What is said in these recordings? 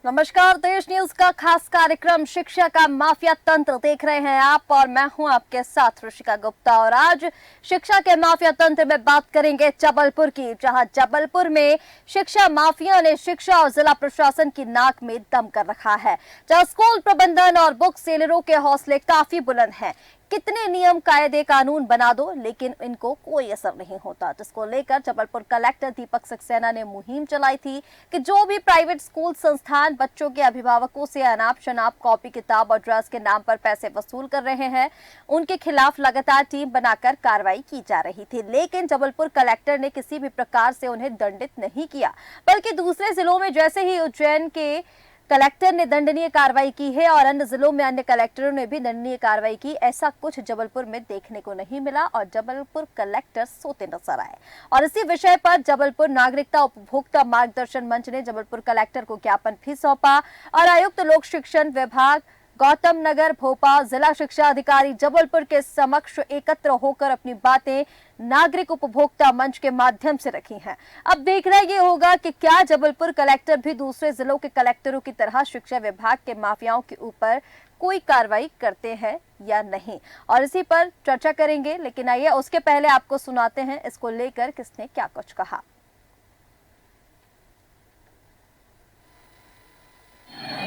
नमस्कार, देश न्यूज का खास कार्यक्रम शिक्षा का माफिया तंत्र देख रहे हैं आप और मैं हूं आपके साथ ऋषिका गुप्ता। और आज शिक्षा के माफिया तंत्र में बात करेंगे जबलपुर की, जहां जबलपुर में शिक्षा माफिया ने शिक्षा और जिला प्रशासन की नाक में दम कर रखा है। जहां स्कूल प्रबंधन और बुक सेलरों के हौसले काफी बुलंद हैं। कितने नियम कायदे कानून बना दो लेकिन इनको कोई असर नहीं होता, जिसको लेकर जबलपुर कलेक्टर दीपक सक्सेना ने मुहिम चलाई थी कि जो भी प्राइवेट स्कूल संस्थान बच्चों के अभिभावकों से अनाप शनाप कॉपी किताब और ड्रेस के नाम पर पैसे वसूल कर रहे हैं, उनके खिलाफ लगातार टीम बनाकर कार्रवाई की जा रही थी। लेकिन जबलपुर कलेक्टर ने किसी भी प्रकार से उन्हें दंडित नहीं किया, बल्कि दूसरे जिलों में जैसे ही उज्जैन के कलेक्टर ने दंडनीय कार्रवाई की है और अन्य जिलों में अन्य कलेक्टरों ने भी दंडनीय कार्रवाई की, ऐसा कुछ जबलपुर में देखने को नहीं मिला और जबलपुर कलेक्टर सोते नजर आए। और इसी विषय पर जबलपुर नागरिकता उपभोक्ता मार्गदर्शन मंच ने जबलपुर कलेक्टर को ज्ञापन भी सौंपा और आयुक्त लोक शिक्षण विभाग गौतम नगर भोपाल जिला शिक्षा अधिकारी जबलपुर के समक्ष एकत्र होकर अपनी बातें नागरिक उपभोक्ता मंच के माध्यम से रखी हैं। अब देखना ये होगा कि क्या जबलपुर कलेक्टर भी दूसरे जिलों के कलेक्टरों की तरह शिक्षा विभाग के माफियाओं के ऊपर कोई कार्रवाई करते हैं या नहीं, और इसी पर चर्चा करेंगे। लेकिन आइए उसके पहले आपको सुनाते हैं इसको लेकर किसने क्या कुछ कहा।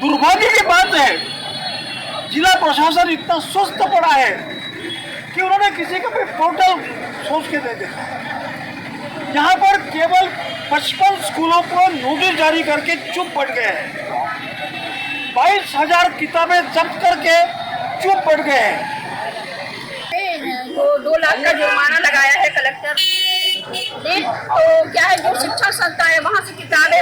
दुर्भाग्य की बात है, जिला प्रशासन इतना सुस्त पड़ा है कि उन्होंने किसी का भी पोर्टल सोच के दे दिया। यहाँ पर केवल 55 स्कूलों को नोटिस जारी करके चुप बैठ गए हैं। 22,000 किताबें जब्त करके चुप बैठ गए हैं। जो 2 लाख का जुर्माना लगाया है कलेक्टर ने, तो क्या है, जो शिक्षा संस्था है वहाँ से किताबें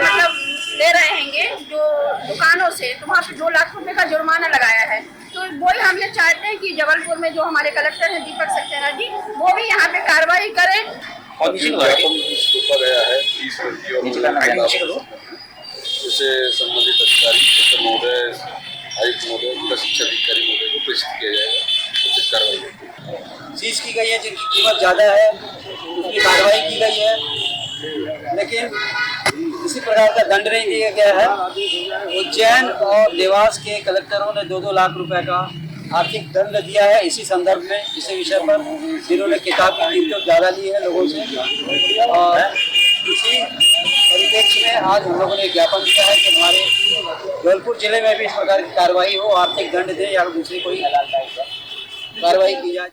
ले रहे हैंगे जो दुकानों से, तो वहाँ पे 2 लाख रुपए का जुर्माना लगाया है। तो वही हम ये चाहते हैं कि जबलपुर में जो हमारे कलेक्टर हैं दीपक सक्सेना जी, वो भी यहाँ पे कार्रवाई करें। और गया है 30 और जैसे संबंधित अधिकारी महोदय, आयुक्त महोदय, जिला शिक्षा अधिकारी महोदय को प्रेषित किया जाएगा, उचित कार्रवाई सीज की गई है। जिनकी कीमत ज़्यादा है उसकी कार्रवाई की गई है, लेकिन किसी प्रकार का दंड नहीं दिया गया है। उज्जैन और देवास के कलेक्टरों ने 2-2 लाख रुपए का आर्थिक दंड दिया है इसी संदर्भ में, इसी विषय पर, जिन्होंने किताब की कीमत ज़्यादा ली है लोगों से। और इसी परिप्रेक्ष्य में आज हम लोगों ने ज्ञापन दिया है कि हमारे जबलपुर जिले में भी इस प्रकार की कार्रवाई हो, आर्थिक दंड दे या दूसरी कोई कार्रवाई की जाए।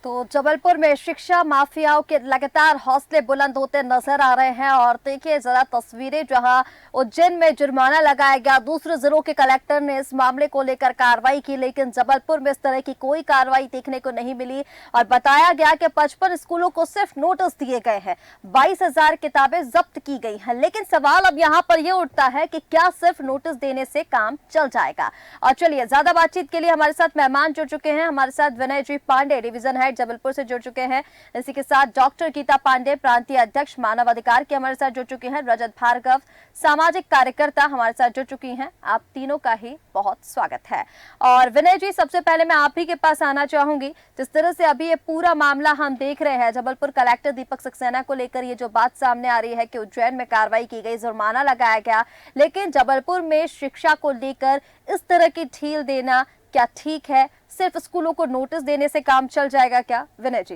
तो जबलपुर में शिक्षा माफियाओं के लगातार हौसले बुलंद होते नजर आ रहे हैं। और देखिए जरा तस्वीरें, जहां उज्जैन में जुर्माना लगाया गया, दूसरे जिलों के कलेक्टर ने इस मामले को लेकर कार्रवाई की, लेकिन जबलपुर में इस तरह की कोई कार्रवाई देखने को नहीं मिली। और बताया गया कि 55 स्कूलों को सिर्फ नोटिस दिए गए हैं, 22,000 किताबें जब्त की गई हैं। लेकिन सवाल अब यहाँ पर यह उठता है कि क्या सिर्फ नोटिस देने से काम चल जाएगा। और चलिए, ज्यादा बातचीत के लिए हमारे साथ मेहमान जुड़ चुके हैं। हमारे साथ विनय जी पांडे, डिवीजन हेड जबलपुर से जुड़ चुके हैं। इसी के साथ डॉक्टर गीता पांडे, प्रांतीय अध्यक्ष मानव अधिकार के हमारे साथ जुड़ चुके हैं। रजत भार्गव, सामाजिक कार्यकर्ता, हमारे साथ जुड़ चुकी हैं। आप तीनों का ही बहुत स्वागत है। और विनय जी, सबसे पहले मैं आप ही के पास आना चाहूंगी। जिस तरह से अभी ये पूरा मामला हम देख रहे हैं, जबलपुर कलेक्टर दीपक सक्सेना को लेकर ये जो बात सामने आ रही है कि उज्जैन में कार्रवाई की गई, जुर्माना लगाया गया, लेकिन जबलपुर में शिक्षा को लेकर इस तरह की ढील देना क्या ठीक है? सिर्फ स्कूलों को नोटिस देने से काम चल जाएगा क्या? विनय जी।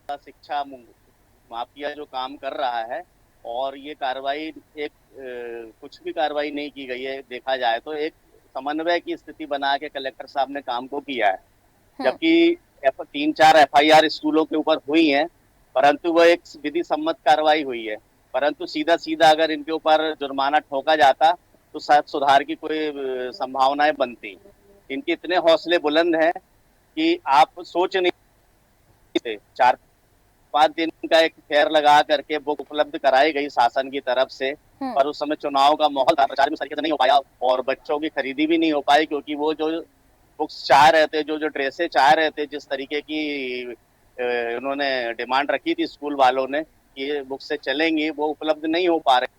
शिक्षा माफिया जो काम कर रहा है, और ये कार्रवाई कुछ भी कार्रवाई नहीं की गई है, देखा जाए तो एक समन्वय की स्थिति बना के कलेक्टर साहब ने काम को किया है। जबकि 3-4 FIR स्कूलों के ऊपर हुई हैं, परंतु वह एक विधि सम्मत कार्रवाई हुई है। परंतु सीधा सीधा अगर इनके ऊपर जुर्माना ठोका जाता तो शायद सुधार की कोई संभावनाएं बनती। इनके इतने हौसले बुलंद हैं कि आप सोच नहीं सकते। 4-5 दिन का एक फेयर लगा करके बुक उपलब्ध कराई गई शासन की तरफ से, पर उस समय चुनाव का माहौल था, प्रचार भी तरीके से नहीं हो पाया और बच्चों की खरीदी भी नहीं हो पाई, क्योंकि वो जो बुक्स चाह रहे थे, जो ड्रेसें चाह रहे थे, जिस तरीके की उन्होंने डिमांड रखी थी स्कूल वालों ने कि ये बुक से चलेंगी, वो उपलब्ध नहीं हो पा रहे,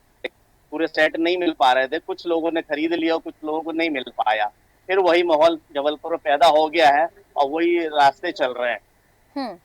पूरे सेट नहीं मिल पा रहे थे। कुछ लोगों ने खरीद लिया और कुछ लोगों को नहीं मिल पाया। फिर वही माहौल जबलपुर में पैदा हो गया है और वही रास्ते चल रहे हैं।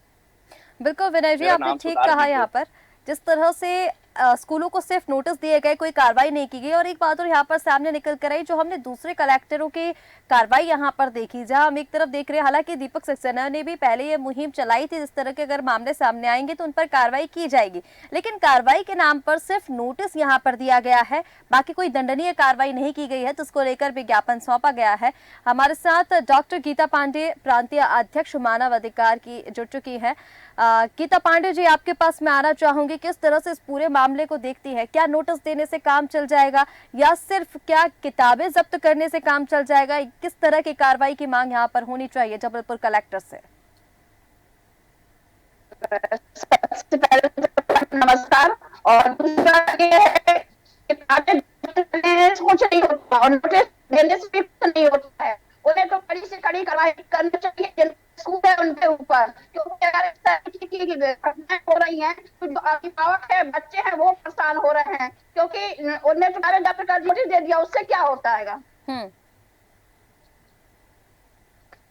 बिल्कुल विनय जी, मेरा आपने नाम ठीक सुधार कहा। दीजिए। यहाँ पर जिस तरह से स्कूलों को सिर्फ नोटिस दिए गए, कोई कार्रवाई नहीं की गई, और एक बात और यहाँ पर सामने निकल कर आई जो हमने दूसरे कलेक्टरों की कार्रवाई यहाँ पर देखी, जहाँ हम एक तरफ देख रहे हैं, हालांकि दीपक सक्सेना ने भी पहले ये मुहिम चलाई थी, जिस तरह के अगर मामले सामने आएंगे तो उन पर कार्रवाई की जाएगी, लेकिन कार्रवाई के नाम पर सिर्फ नोटिस यहाँ पर दिया गया है, बाकी कोई दंडनीय कार्रवाई नहीं की गई है, तो उसको लेकर विज्ञापन सौंपा गया है। हमारे साथ डॉक्टर गीता पांडे, प्रांतीय अध्यक्ष मानव अधिकार की, जुड़ चुकी है। गीता पांडे जी, आपके पास मैं आना चाहूंगी, किस तरह से इस पूरे मामले को देखती है? क्या नोटिस देने से काम चल जाएगा या सिर्फ क्या किताबें जब्त करने से काम चल जाएगा? किस तरह की कार्रवाई की मांग यहाँ पर होनी चाहिए जबलपुर कलेक्टर से? सबसे पहले तो नमस्कार। और दूसरा ये है किताबें जब्त करने से कुछ नहीं होता और नोटिस देने से भी कुछ नहीं होता है। उन्हें तो कड़ी से कड़ी कार्रवाई करनी चाहिए जिन स्कूल है उनके ऊपर, क्योंकि अगर इस तरह की घटनाएं हो रही हैं तो जो अभिभावक है, बच्चे हैं, वो परेशान हो रहे हैं, क्योंकि उन्हें किताबें जब्त कर नोटिस दे दिया, उससे क्या होता है।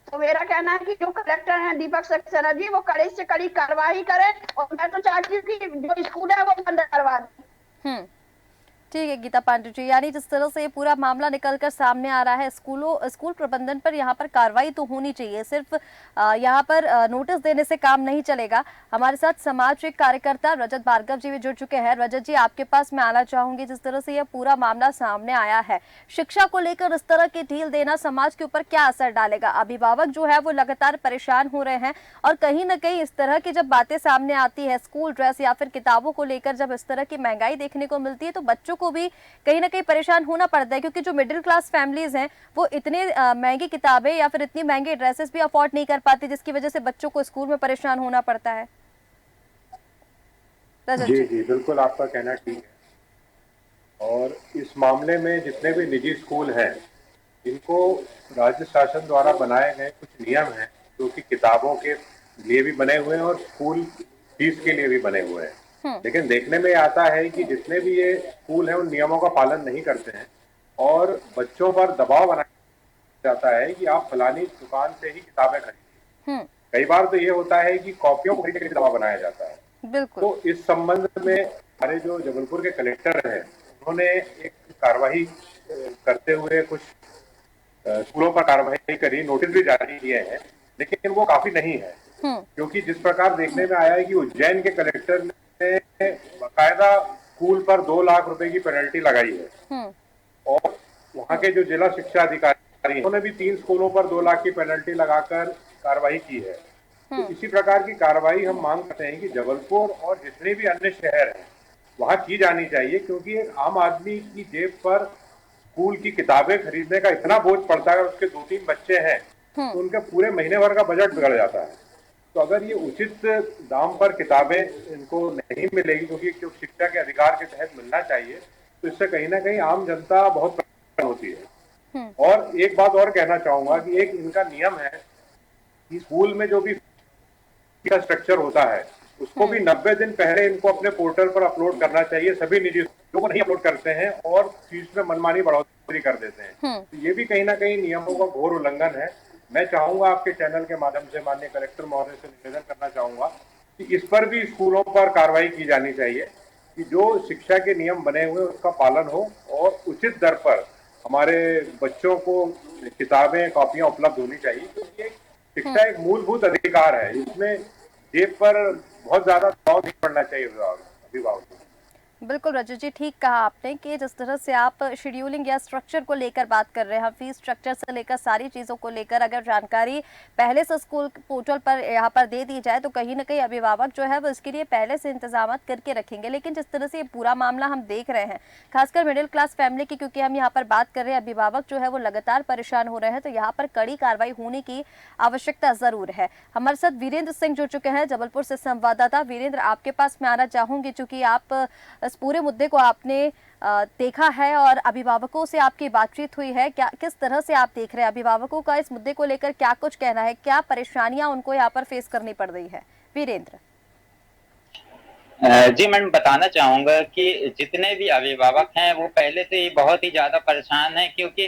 तो मेरा कहना है कि जो कलेक्टर हैं दीपक सक्सेना जी, वो कड़ी से कड़ी कार्रवाई करें, और मैं तो चाहती हूँ कि जो स्कूल है वो बंद करवा दें। ठीक है गीता पांडे जी, यानी जिस तरह से ये पूरा मामला निकलकर सामने आ रहा है, स्कूल प्रबंधन पर यहाँ पर कार्रवाई तो होनी चाहिए, सिर्फ यहाँ पर नोटिस देने से काम नहीं चलेगा। हमारे साथ सामाजिक कार्यकर्ता रजत भार्गव जी भी जुड़ चुके हैं। रजत जी, आपके पास मैं आना चाहूंगी, जिस तरह से यह पूरा मामला सामने आया है, शिक्षा को लेकर इस तरह की ढील देना समाज के ऊपर क्या असर डालेगा? अभिभावक जो है वो लगातार परेशान हो रहे हैं, और कहीं ना कहीं इस तरह की जब बातें सामने आती है, स्कूल ड्रेस या फिर किताबों को लेकर जब इस तरह की महंगाई देखने को मिलती है, तो बच्चों को भी कहीं ना कहीं परेशान होना पड़ता है, क्योंकि जो मिडिल क्लास फैमिलीज हैं वो इतने महंगी किताबें या फिर इतनी महंगी ड्रेसेस भी अफोर्ड नहीं कर पाती, जिसकी वजह से बच्चों को स्कूल में परेशान होना पड़ता है। जी जी बिल्कुल, आपका कहना ठीक है। और इस मामले में जितने भी निजी स्कूल हैं, इनको राज्य शासन द्वारा बनाए गए कुछ नियम हैं जो कि किताबों के लिए भी बने हुए हैं और स्कूल फीस के लिए भी बने हुए हैं, लेकिन देखने में आता है कि जितने भी ये स्कूल हैं उन नियमों का पालन नहीं करते हैं, और बच्चों पर दबाव बनाया जाता है कि आप फलानी दुकान से ही किताबें खरीदिए। कई बार तो ये होता है कि कॉपियों को खरीदने के लिए दबाव बनाया जाता है। बिल्कुल। तो इस संबंध में हमारे जो जबलपुर के कलेक्टर हैं, उन्होंने एक कार्रवाई करते हुए कुछ स्कूलों पर कार्रवाई करी, नोटिस भी जारी किए हैं, लेकिन वो काफी नहीं है, क्योंकि जिस प्रकार देखने में आया है कि उज्जैन के कलेक्टर ने बाकायदा स्कूल पर 2 लाख रुपए की पेनल्टी लगाई है, और वहाँ के जो जिला शिक्षा अधिकारी हैं उन्होंने भी 3 स्कूलों पर 2 लाख की पेनल्टी लगाकर कार्रवाई की है। तो इसी प्रकार की कार्रवाई हम मांग करते हैं कि जबलपुर और जितने भी अन्य शहर हैं वहाँ की जानी चाहिए, क्योंकि एक आम आदमी की जेब पर स्कूल की किताबें खरीदने का इतना बोझ पड़ता है, उसके 2-3 बच्चे हैं तो उनके पूरे महीने भर का बजट बिगड़ जाता है। तो अगर ये उचित दाम पर किताबें इनको नहीं मिलेगी, क्योंकि जो शिक्षा के अधिकार के तहत मिलना चाहिए, तो इससे कहीं ना कहीं आम जनता बहुत परेशान होती है। और एक बात और कहना चाहूंगा कि एक इनका नियम है कि स्कूल में जो भी का स्ट्रक्चर होता है उसको भी 90 दिन पहले इनको अपने पोर्टल पर अपलोड करना चाहिए। सभी निजी स्कूलों को नहीं अपलोड करते हैं और फीस में मनमानी बढ़ोतरी कर देते हैं। तो ये भी कहीं ना कहीं नियमों का घोर उल्लंघन है। मैं चाहूंगा आपके चैनल के माध्यम से माननीय कलेक्टर महोदय से निवेदन करना चाहूंगा कि इस पर भी स्कूलों पर कार्रवाई की जानी चाहिए कि जो शिक्षा के नियम बने हुए उसका पालन हो और उचित दर पर हमारे बच्चों को किताबें कॉपियां उपलब्ध होनी चाहिए, क्योंकि शिक्षा एक मूलभूत अधिकार है। इसमें जेब पर बहुत ज्यादा दबाव नहीं पड़ना चाहिए अभिभावक को। बिल्कुल रजत जी, ठीक कहा आपने कि जिस तरह से आप शेड्यूलिंग या स्ट्रक्चर को लेकर बात कर रहे हैं, फीस स्ट्रक्चर से लेकर सारी चीज़ों को लेकर अगर जानकारी पहले से स्कूल पोर्टल पर यहाँ पर दे दी जाए तो कहीं ना कहीं अभिभावक जो है वो इसके लिए पहले से इंतजाम करके रखेंगे। लेकिन जिस तरह से ये पूरा मामला हम देख रहे हैं, खासकर मिडिल क्लास फैमिली की, क्योंकि हम यहाँ पर बात कर रहे हैं, अभिभावक जो है वो लगातार परेशान हो रहे हैं, तो यहाँ पर कड़ी कार्रवाई होने की आवश्यकता जरूर है। हमारे साथ वीरेंद्र सिंह जुड़ चुके हैं, जबलपुर से संवाददाता। वीरेंद्र, आपके पास मैं आना चाहूंगी, चूंकि आप इस पूरे मुद्दे को आपने देखा है और अभिभावकों से आपकी बातचीत हुई है, क्या किस तरह से आप देख रहे हैं अभिभावकों का इस मुद्दे को लेकर क्या कुछ कहना है, क्या परेशानियां उनको यहाँ पर फेस करनी पड़ रही है? वीरेंद्र जी, मैं बताना चाहूंगा कि जितने भी अभिभावक हैं वो पहले से ही बहुत ही ज्यादा परेशान हैं, क्योंकि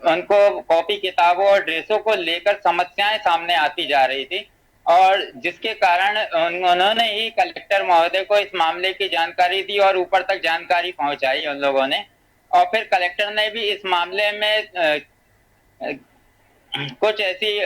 उनको कॉपी किताबों और ड्रेसों को लेकर समस्याएं सामने आती जा रही थी और जिसके कारण उन्होंने ही कलेक्टर महोदय को इस मामले की जानकारी दी और ऊपर तक जानकारी पहुंचाई उन लोगों ने। और फिर कलेक्टर ने भी इस मामले में कुछ ऐसी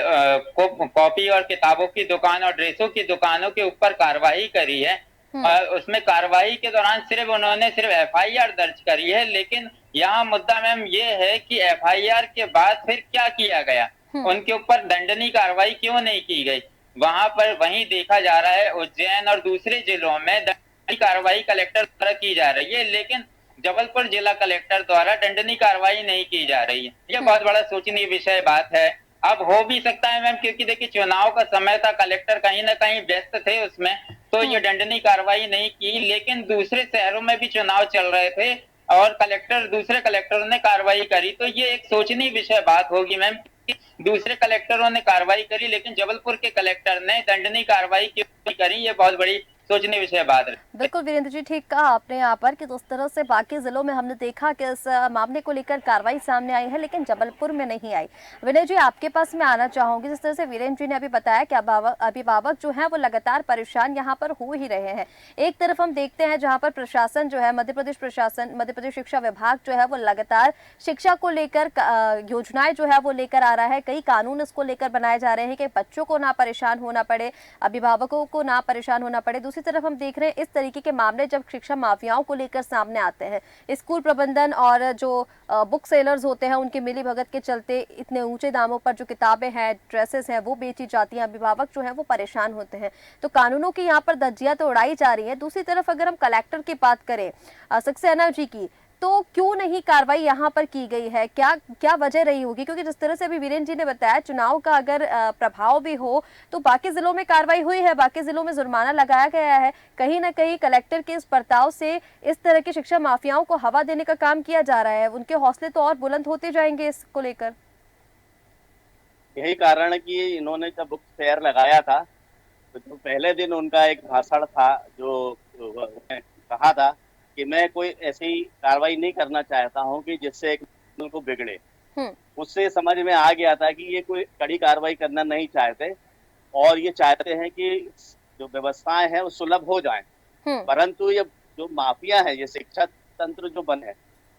कॉपी और किताबों की दुकान और ड्रेसों की दुकानों के ऊपर कार्रवाई करी है। और उसमें कार्रवाई के दौरान उन्होंने सिर्फ एफआईआर दर्ज करी है, लेकिन यहाँ मुद्दा मैम ये है कि एफआईआर के बाद फिर क्या किया गया, उनके ऊपर दंडनीय कार्रवाई क्यों नहीं की गई। वहां पर वहीं देखा जा रहा है उज्जैन और दूसरे जिलों में दंडनीय कार्रवाई कलेक्टर द्वारा की जा रही है, लेकिन जबलपुर जिला कलेक्टर द्वारा दंडनीय कार्रवाई नहीं की जा रही है। यह बहुत बड़ा सोचनीय विषय बात है। अब हो भी सकता है मैम, क्योंकि देखिए चुनाव का समय था, कलेक्टर कहीं ना कहीं व्यस्त थे उसमें, तो ये दंडनीय कार्रवाई नहीं की। लेकिन दूसरे शहरों में भी चुनाव चल रहे थे और दूसरे कलेक्टरों ने कार्रवाई करी, तो ये एक सोचनीय विषय बात होगी मैम। दूसरे कलेक्टरों ने कार्रवाई करी लेकिन जबलपुर के कलेक्टर ने दंडनीय कार्रवाई क्यों करी, ये बहुत बड़ी सोचने विषय बात है। बिल्कुल वीरेंद्र जी, ठीक कहा आपने यहाँ पर कि जिस तरह से बाकी जिलों में हमने देखा कि इस मामले को लेकर कार्रवाई सामने आई है, लेकिन जबलपुर में नहीं आई। विनय जी, आपके पास मैं आना चाहूंगी। जिस तरह से वीरेंद्र जी ने अभी बताया कि अभिभावक जो है वो लगातार परेशान यहाँ पर हो ही रहे हैं। एक तरफ हम देखते हैं जहाँ पर प्रशासन जो है, मध्य प्रदेश शिक्षा विभाग जो है वो लगातार शिक्षा को लेकर योजनाएं जो है वो लेकर आ रहा है, कई कानून इसको लेकर बनाए जा रहे हैं कि बच्चों को ना परेशान होना पड़े, अभिभावकों को ना परेशान होना पड़े। दूसरी तरफ हम देख रहे हैं इस तरीके के मामले जब शिक्षा माफियाओं को लेकर सामने आते हैं, स्कूल प्रबंधन और जो बुक सेलर्स होते हैं उनके मिलीभगत के चलते इतने ऊंचे दामों पर जो किताबें हैं, ड्रेसेस हैं, वो बेची जाती हैं, अभिभावक जो है वो परेशान होते हैं। तो कानूनों की यहाँ पर धज्जियां तो उड़ाई जा रही है। दूसरी तरफ अगर हम कलेक्टर की बात करें सक्सेना जी की, तो क्यों नहीं कार्रवाई यहाँ पर की गई है? क्या वजह रही होगी? क्योंकि जिस तरह से अभी वीरेंद्र जी ने बताया, चुनाव का अगर प्रभाव भी हो तो बाकी जिलों में कार्रवाई हुई है, बाकी जिलों में जुर्माना लगाया गया है। कहीं ना कहीं कलेक्टर के इस बर्ताव से इस तरह की शिक्षा माफियाओं को हवा देने का काम किया जा रहा है। उनके हौसले तो और बुलंद होते जाएंगे इसको लेकर। यही कारण है कि इन्होंने जब बुक फेयर लगाया था तो पहले दिन उनका एक भाषण था जो कहा था कि मैं कोई ऐसी कार्रवाई नहीं करना चाहता हूं कि जिससे एक को बिगड़े। उससे समझ में आ गया था कि ये कोई कड़ी कार्रवाई करना नहीं चाहते और ये चाहते हैं कि जो व्यवस्थाएं हैं वो सुलभ हो जाएं। परंतु ये जो माफिया है, ये शिक्षा तंत्र जो बने,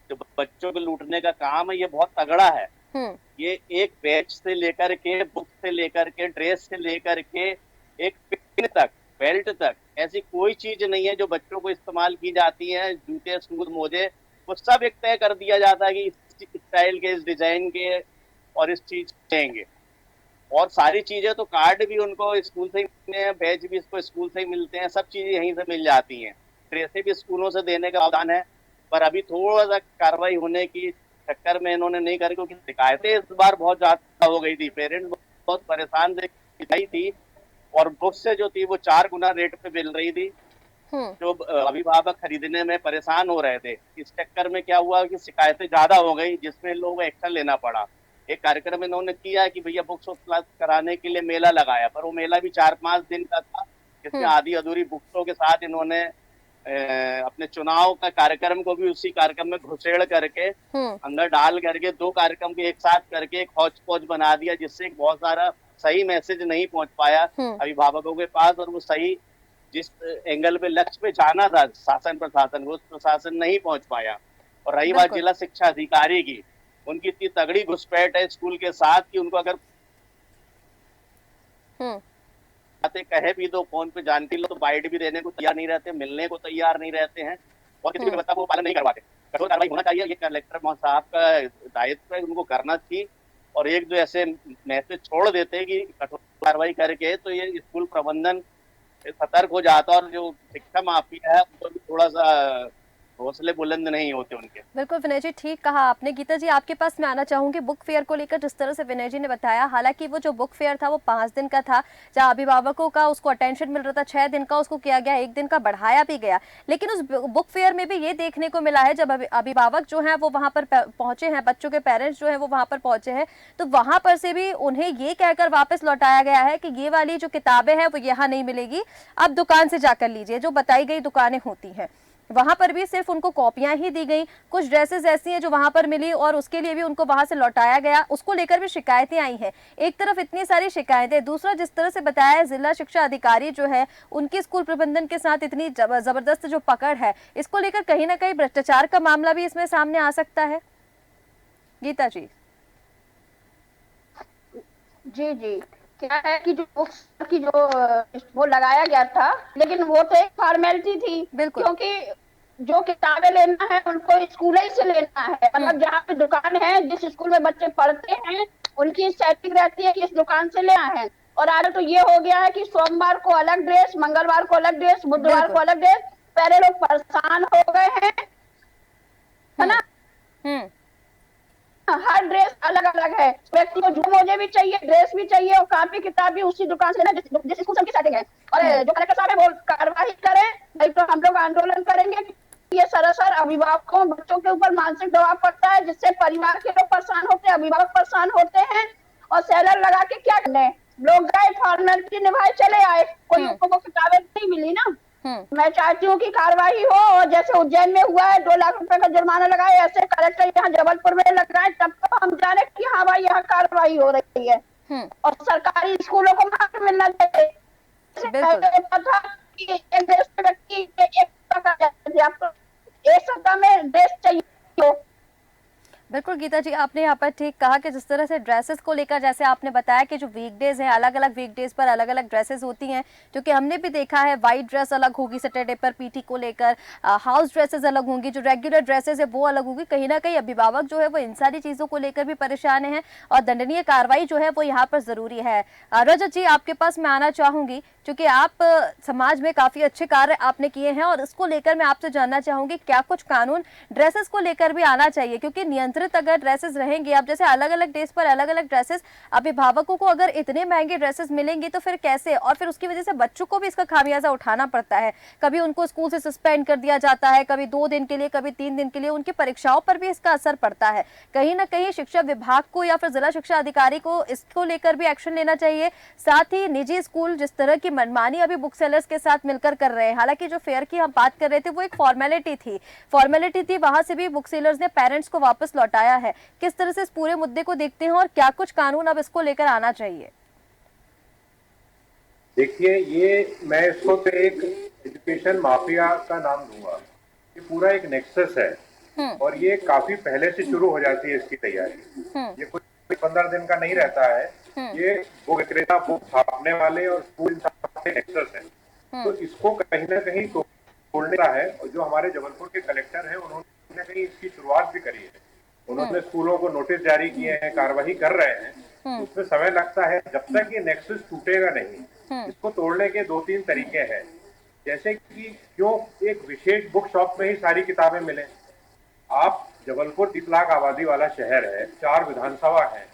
जो बच्चों को लूटने का काम है, ये बहुत तगड़ा है। ये एक बैच से लेकर के, बुक से लेकर के, ड्रेस से लेकर के, एक पिन तक, बेल्ट तक, ऐसी कोई चीज नहीं है जो बच्चों को इस्तेमाल की जाती है। जूते, शूज, मोजे, वो सब एक तय कर दिया जाता है कि इस स्टाइल के, इस डिजाइन के और इस चीज देंगे। और सारी चीजें तो कार्ड भी उनको स्कूल से ही मिलते हैं, बैच भी इसको स्कूल से ही मिलते हैं, सब चीजें यहीं से मिल जाती हैं। ड्रेसें भी स्कूलों से देने का प्रावधान है। पर अभी थोड़ा सा कार्रवाई होने की चक्कर में इन्होंने नहीं करी, क्योंकि शिकायतें इस बार बहुत ज्यादा हो गई थी। पेरेंट्स बहुत परेशान थी और बुक्स से जो थी वो 4 गुना रेट पे मिल रही थी, जो अभिभावक खरीदने में परेशान हो रहे थे। इस चक्कर में क्या हुआ कि शिकायतें ज्यादा हो गई, जिसमें लोगों को एक्शन लेना पड़ा। एक कार्यक्रम इन्होंने किया कि भैया बुक्स उपलब्ध कराने के लिए मेला लगाया, पर वो मेला भी 4-5 दिन का था, जिसमें आधी अधूरी बुक्सों के साथ इन्होंने अपने चुनाव का कार्यक्रम को भी उसी कार्यक्रम में घुसेड़ करके अंदर डाल करके 2 कार्यक्रम को एक साथ करके एक हौच पौच बना दिया, जिससे बहुत सारा सही मैसेज नहीं पहुंच पाया अभिभावकों के पास। और वो सही जिस एंगल पे, लक्ष्य पे जाना था शासन प्रशासन को, उस प्रशासन नहीं पहुंच पाया। और रही बात जिला शिक्षा अधिकारी की, उनकी इतनी तगड़ी घुसपैठ है स्कूल के साथ कि उनको अगर कहे भी दो, फोन पे जानकारी लो, तो बाइट भी देने को तैयार नहीं रहते, मिलने को तैयार नहीं रहते हैं और किसी भी वो पालन नहीं करवाते। कठोर कार्रवाई होना चाहिए, ये कलेक्टर साहब का दायित्व है, उनको करना चाहिए। और एक जो ऐसे मैसेज छोड़ देते कि कठोर कार्रवाई करके, तो ये स्कूल प्रबंधन सतर्क हो जाता और जो शिक्षा माफिया है तो थोड़ा सा हौसले बुलंद नहीं होते उनके। बिल्कुल विनय जी, ठीक कहा आपने। गीता जी, आपके पास मैं आना चाहूंगी। बुक फेयर को लेकर जिस तरह से विनय जी ने बताया, हालांकि वो जो बुक फेयर था वो 5 दिन का था, जहां अभिभावकों का उसको अटेंशन मिल रहा था, 6 दिन का उसको किया गया, 1 दिन का बढ़ाया भी गया। लेकिन उस बुक फेयर में भी ये देखने को मिला है, जब अभिभावक जो है वो वहां पर पहुंचे हैं, बच्चों के पेरेंट्स जो है वो वहां पर पहुंचे हैं, तो वहां पर से भी उन्हें ये कहकर वापस लौटाया गया है कि ये वाली जो किताबें हैं वो यहाँ नहीं मिलेगी, आप दुकान से जाकर लीजिए, जो बताई गई दुकानें होती हैं। वहां पर भी सिर्फ उनको कॉपियां ही दी गई, कुछ ड्रेसेस ऐसी हैं जो वहां पर मिली और उसके लिए भी उनको वहां से लौटाया गया, उसको लेकर भी शिकायतें आई हैं। एक तरफ इतनी सारी शिकायतें, दूसरा जिस तरह से बताया जिला शिक्षा अधिकारी जो है उनकी स्कूल प्रबंधन के साथ इतनी जबरदस्त जो पकड़ है, इसको लेकर कहीं ना कहीं भ्रष्टाचार का मामला भी इसमें सामने आ सकता है। गीता जी। जी जी, क्या है कि जो बुक्स की जो वो लगाया गया था, लेकिन वो तो एक फॉर्मेलिटी थी, बिल्कुल। क्योंकि जो किताबें लेना है उनको स्कूल ही से लेना है। मतलब जहाँ पे दुकान है, जिस स्कूल में बच्चे पढ़ते हैं, उनकी सेटिंग रहती है कि इस दुकान से ले आए हैं। और आगे तो ये हो गया है कि सोमवार को अलग ड्रेस, मंगलवार को अलग ड्रेस, बुधवार को अलग ड्रेस। पहले लोग परेशान हो गए हैं, है ना। हर ड्रेस अलग अलग है, व्यक्ति को जूते मोजे भी चाहिए, ड्रेस भी चाहिए और कापी किताब भी उसी दुकान से लेना जिस स्कूल की सेटिंग है। और जो कलेक्टर साहब है वो कार्रवाई करें, नहीं तो हम लोग आंदोलन करेंगे। ये सरासर अभिभावकों, बच्चों के ऊपर मानसिक दबाव पड़ता है, जिससे परिवार के लोग परेशान होते हैं, अभिभावक परेशान होते हैं। और सेलर लगा के क्या करने, लोग गए फॉर्मेलिटी निभाए चले आए, कोई उनको किताबें नहीं मिली ना। मैं चाहती हूँ कि कार्रवाई हो, और जैसे उज्जैन में हुआ है 2 लाख रुपए का जुर्माना लगाए, ऐसे कलेक्टर यहाँ जबलपुर में लगाए, तब तो हम जाने कि हाँ भाई यहाँ कार्रवाई हो रही है। और सरकारी स्कूलों को माफ मिलना चाहिए। पता कि एक देश के व्यक्ति एक सप्ताह में ड्रेस चाहिए। बिल्कुल गीता जी, आपने यहाँ पर ठीक कहा कि जिस तरह से ड्रेसेस को लेकर, जैसे आपने बताया कि जो वीकडेज हैं, अलग अलग वीकडेज पर अलग अलग ड्रेसेस होती हैं, जो कि हमने भी देखा है। वाइट ड्रेस अलग होगी सैटरडे पर पीटी को लेकर, हाउस ड्रेसेस अलग होंगी, जो रेगुलर ड्रेसेस है वो अलग होगी। कहीं ना कहीं अभिभावक जो है वो इन सारी चीज़ों को लेकर भी परेशान है और दंडनीय कार्रवाई जो है वो यहाँ पर ज़रूरी है। रजत जी, आपके पास मैं आना चाहूँगी, क्योंकि आप समाज में काफ़ी अच्छे कार्य आपने किए हैं और इसको लेकर मैं आपसे जानना चाहूँगी क्या कुछ कानून ड्रेसेस को लेकर भी आना चाहिए, क्योंकि नियंत्रित अगर ड्रेसेस रहेंगे, अब जैसे अलग अलग डेज पर अलग अलग ड्रेसेस, अभिभावकों को अगर इतने महंगे ड्रेसेस मिलेंगे तो फिर कैसे, और फिर उसकी वजह से बच्चों को भी इसका खामियाजा उठाना पड़ता है। कभी उनको स्कूल से सस्पेंड कर दिया जाता है, कभी 2 दिन के लिए, कभी 3 दिन के लिए, उनकी परीक्षाओं पर भी इसका असर पड़ता है। कहीं ना कहीं शिक्षा विभाग को या फिर जिला शिक्षा अधिकारी को इसको लेकर भी एक्शन लेना चाहिए। साथ ही निजी स्कूल जिस तरह की मनमानी अभी बुक सेलर्स के साथ मिलकर कर रहे हैं, हालांकि जो फेयर की हम बात कर रहे थे वो एक फॉर्मेलिटी थी, वहां से भी बुक सेलर्स ने पेरेंट्स को वापस लौटाया है। किस तरह से इस पूरे मुद्दे को देखते हैं और क्या कुछ कानून अब इसको लेकर आना चाहिए? देखिए, ये मैं इसको तो एक एजुकेशन माफिया का नाम दूंगा। ये पूरा एक नेक्सस है और ये काफी पहले से शुरू हो जाती है इसकी तैयारी। ये कोई 15 दिन का नहीं रहता है। ये बुक विक्रेता, बुक छापने वाले और स्कूल नेक्सस है। तो इसको कहीं ना कहीं तोड़ने का है। और जो हमारे जबलपुर के कलेक्टर हैं, उन्होंने कहीं ना कहीं इसकी शुरुआत भी करी है। उन्होंने स्कूलों को नोटिस जारी किए हैं, कार्रवाई कर रहे हैं। उसमें समय लगता है, जब तक ये नेक्सस टूटेगा नहीं। इसको तोड़ने के 2-3 तरीके हैं। जैसे कि क्यों एक विशेष बुक शॉप में ही सारी किताबें मिले। आप जबलपुर 30 लाख आबादी वाला शहर है, 4 विधानसभा है,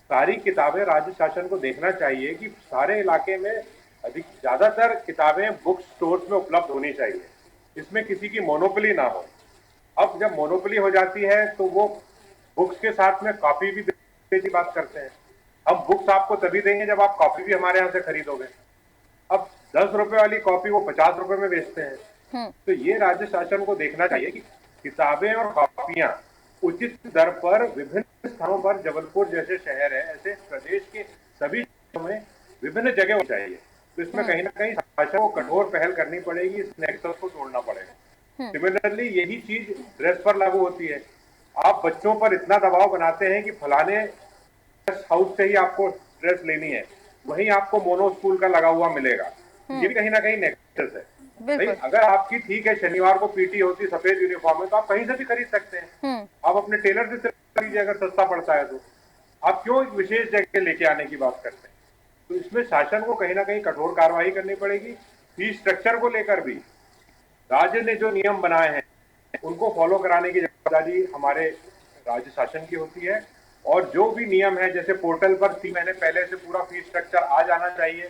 सारी किताबें राज्य शासन को देखना चाहिए कि सारे इलाके में ज्यादातर किताबें बुक स्टोर्स में उपलब्ध होनी चाहिए, इसमें किसी की मोनोपोली ना हो। अब जब मोनोपोली हो जाती है तो वो बुक्स के साथ में कॉपी भी देने की बात करते हैं। हम बुक्स आपको तभी देंगे जब आप कॉपी भी हमारे यहाँ से खरीदोगे। अब 10 रुपए वाली कॉपी वो 50 रुपए में बेचते हैं। तो ये राज्य शासन को देखना चाहिए कि किताबें और कॉपियां उचित दर पर विभिन्न स्थानों पर, जबलपुर जैसे शहर है, ऐसे प्रदेश के सभी जिलों में विभिन्न जगह होनी चाहिए। तो इसमें कहीं ना कहीं शासन को कठोर पहल करनी पड़ेगी, इस नेक्सस को तोड़ना पड़ेगा। सिमिलरली यही चीज ड्रेस पर लागू होती है। आप बच्चों पर इतना दबाव बनाते हैं कि फलाने हाउस से ही आपको ड्रेस लेनी है, वहीं आपको मोनो स्कूल का लगा हुआ मिलेगा। ये भी कहीं ना कहीं नेक्सस है। भाई, अगर आपकी ठीक है शनिवार को पीटी होती सफेद यूनिफॉर्म में, तो आप कहीं से भी खरीद सकते हैं। आप अपने टेलर से खरीदिए अगर सस्ता पड़ता है तो। आप क्यों एक विशेष जगह लेके आने की बात करते हैं? तो इसमें शासन को कहीं ना कहीं कठोर कार्रवाई करनी पड़ेगी। फीस स्ट्रक्चर को लेकर भी राज्य ने जो नियम बनाए हैं उनको फॉलो कराने की जिम्मेदारी हमारे राज्य शासन की होती है। और जो भी नियम है, जैसे पोर्टल पर 3 महीने पहले से पूरा फीस स्ट्रक्चर आ जाना चाहिए,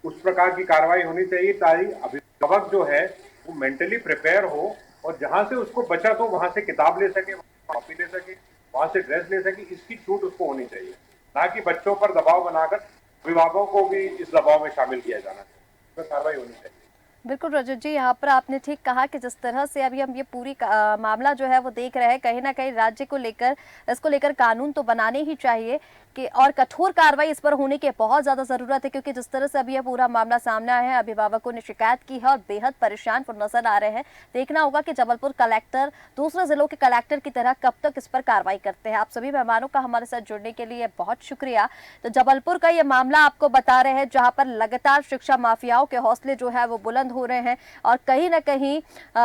उस प्रकार की कार्रवाई होनी चाहिए ताकि अभिभावक जो है वो मेंटली प्रिपेयर हो और जहां से उसको बचत हो वहां से किताब ले सके, कॉपी ले सके, वहां से ड्रेस ले सके। इसकी छूट उसको होनी चाहिए, ना कि बच्चों पर दबाव बनाकर अभिभावकों को भी इस दबाव में शामिल किया जाना चाहिए। तो कार्रवाई होनी चाहिए। बिल्कुल रजत जी, यहाँ पर आपने ठीक कहा कि जिस तरह से अभी हम ये पूरी मामला जो है वो देख रहे हैं, कहीं ना कहीं राज्य को लेकर, इसको लेकर कानून तो बनाने ही चाहिए कि और कठोर कार्रवाई इस पर होने की बहुत ज्यादा जरूरत है, क्योंकि जिस तरह से अभी यह पूरा मामला सामने आया है, अभिभावकों ने शिकायत की है और बेहद परेशान वो नजर आ रहे हैं। देखना होगा कि जबलपुर कलेक्टर दूसरे जिलों के कलेक्टर की तरह कब तक इस पर कार्रवाई करते हैं। आप सभी मेहमानों का हमारे साथ जुड़ने के लिए बहुत शुक्रिया। तो जबलपुर का ये मामला आपको बता रहे हैं, जहां पर लगातार शिक्षा माफियाओं के हौसले जो है वो बुलंद हो रहे हैं और कहीं ना कहीं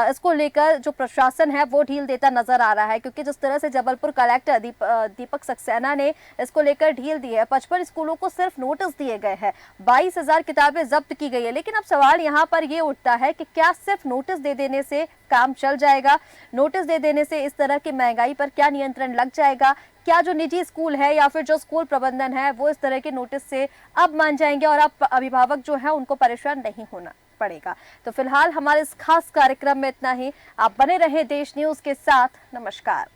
इसको लेकर जो प्रशासन है वो ढील देता नजर आ रहा है, क्योंकि जिस तरह से जबलपुर कलेक्टर दीपक सक्सेना ने इसको लेकर ढील दी है। 55 स्कूलों को सिर्फ नोटिस दिए गए हैं, 22,000 किताबें जब्त की गई है। लेकिन अब सवाल यहाँ पर ये उठता है कि क्या सिर्फ नोटिस दे देने से काम चल जाएगा? नोटिस दे देने से इस तरह की महंगाई पर क्या नियंत्रण लग जाएगा? क्या जो निजी स्कूल है या फिर जो स्कूल प्रबंधन है वो इस तरह के नोटिस से अब मान जाएंगे और अब अभिभावक जो है उनको परेशान नहीं होना पड़ेगा? तो फिलहाल हमारे इस खास कार्यक्रम में इतना ही। आप बने रहे देश न्यूज के साथ। नमस्कार।